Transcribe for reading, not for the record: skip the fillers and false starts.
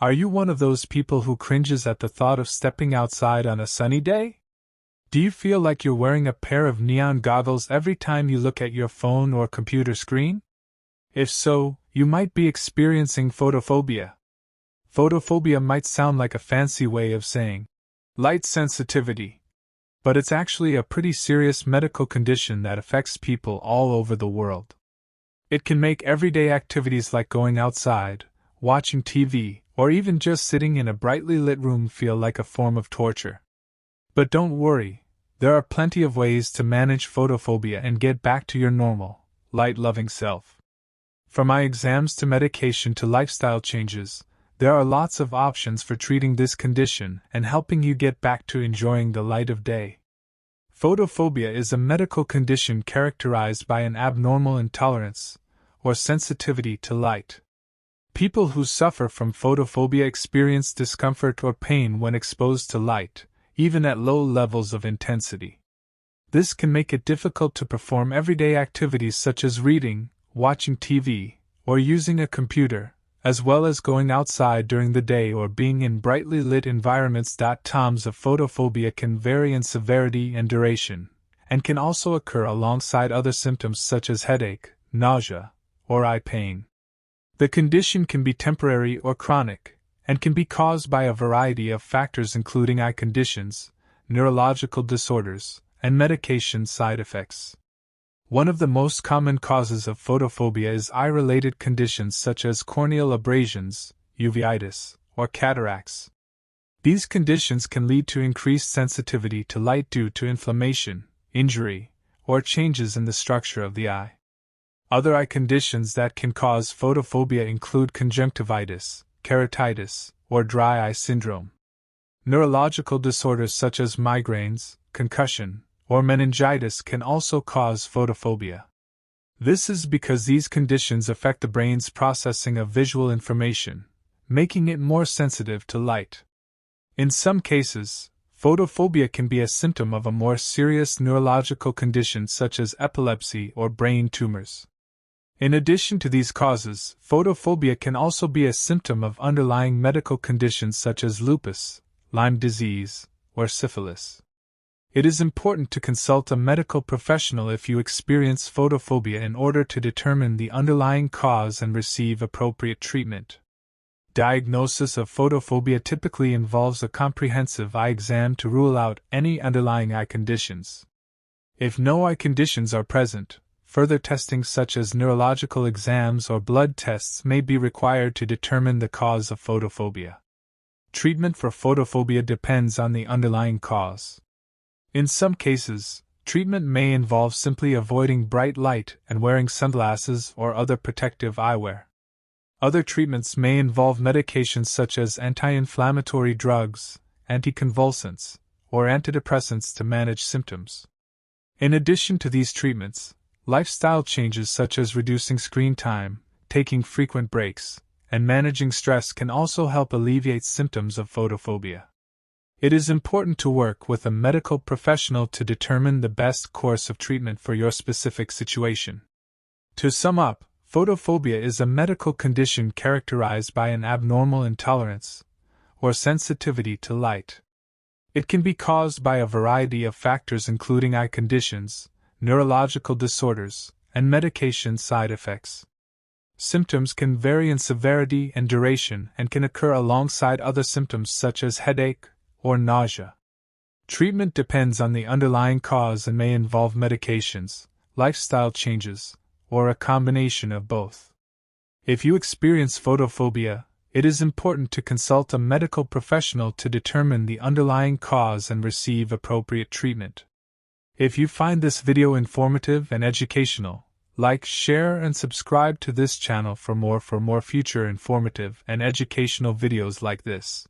Are you one of those people who cringes at the thought of stepping outside on a sunny day? Do you feel like you're wearing a pair of neon goggles every time you look at your phone or computer screen? If so, you might be experiencing photophobia. Photophobia might sound like a fancy way of saying light sensitivity, but it's actually a pretty serious medical condition that affects people all over the world. It can make everyday activities like going outside, watching TV, or even just sitting in a brightly lit room feel like a form of torture. But don't worry, there are plenty of ways to manage photophobia and get back to your normal, light-loving self. From eye exams to medication to lifestyle changes, there are lots of options for treating this condition and helping you get back to enjoying the light of day. Photophobia is a medical condition characterized by an abnormal intolerance or sensitivity to light. People who suffer from photophobia experience discomfort or pain when exposed to light, even at low levels of intensity. This can make it difficult to perform everyday activities such as reading, watching TV, or using a computer, as well as going outside during the day or being in brightly lit environments. Times of photophobia can vary in severity and duration, and can also occur alongside other symptoms such as headache, nausea, or eye pain. The condition can be temporary or chronic, and can be caused by a variety of factors including eye conditions, neurological disorders, and medication side effects. One of the most common causes of photophobia is eye-related conditions such as corneal abrasions, uveitis, or cataracts. These conditions can lead to increased sensitivity to light due to inflammation, injury, or changes in the structure of the eye. Other eye conditions that can cause photophobia include conjunctivitis, keratitis, or dry eye syndrome. Neurological disorders such as migraines, concussion, or meningitis can also cause photophobia. This is because these conditions affect the brain's processing of visual information, making it more sensitive to light. In some cases, photophobia can be a symptom of a more serious neurological condition such as epilepsy or brain tumors. In addition to these causes, photophobia can also be a symptom of underlying medical conditions such as lupus, Lyme disease, or syphilis. It is important to consult a medical professional if you experience photophobia in order to determine the underlying cause and receive appropriate treatment. Diagnosis of photophobia typically involves a comprehensive eye exam to rule out any underlying eye conditions. If no eye conditions are present, further testing such as neurological exams or blood tests may be required to determine the cause of photophobia. Treatment for photophobia depends on the underlying cause. In some cases, treatment may involve simply avoiding bright light and wearing sunglasses or other protective eyewear. Other treatments may involve medications such as anti-inflammatory drugs, anticonvulsants, or antidepressants to manage symptoms. In addition to these treatments, lifestyle changes such as reducing screen time, taking frequent breaks, and managing stress can also help alleviate symptoms of photophobia. It is important to work with a medical professional to determine the best course of treatment for your specific situation. To sum up, photophobia is a medical condition characterized by an abnormal intolerance or sensitivity to light. It can be caused by a variety of factors including eye conditions, neurological disorders, and medication side effects. Symptoms can vary in severity and duration and can occur alongside other symptoms such as headache or nausea. Treatment depends on the underlying cause and may involve medications, lifestyle changes, or a combination of both. If you experience photophobia, it is important to consult a medical professional to determine the underlying cause and receive appropriate treatment. If you find this video informative and educational, like, share, and subscribe to this channel for more future informative and educational videos like this.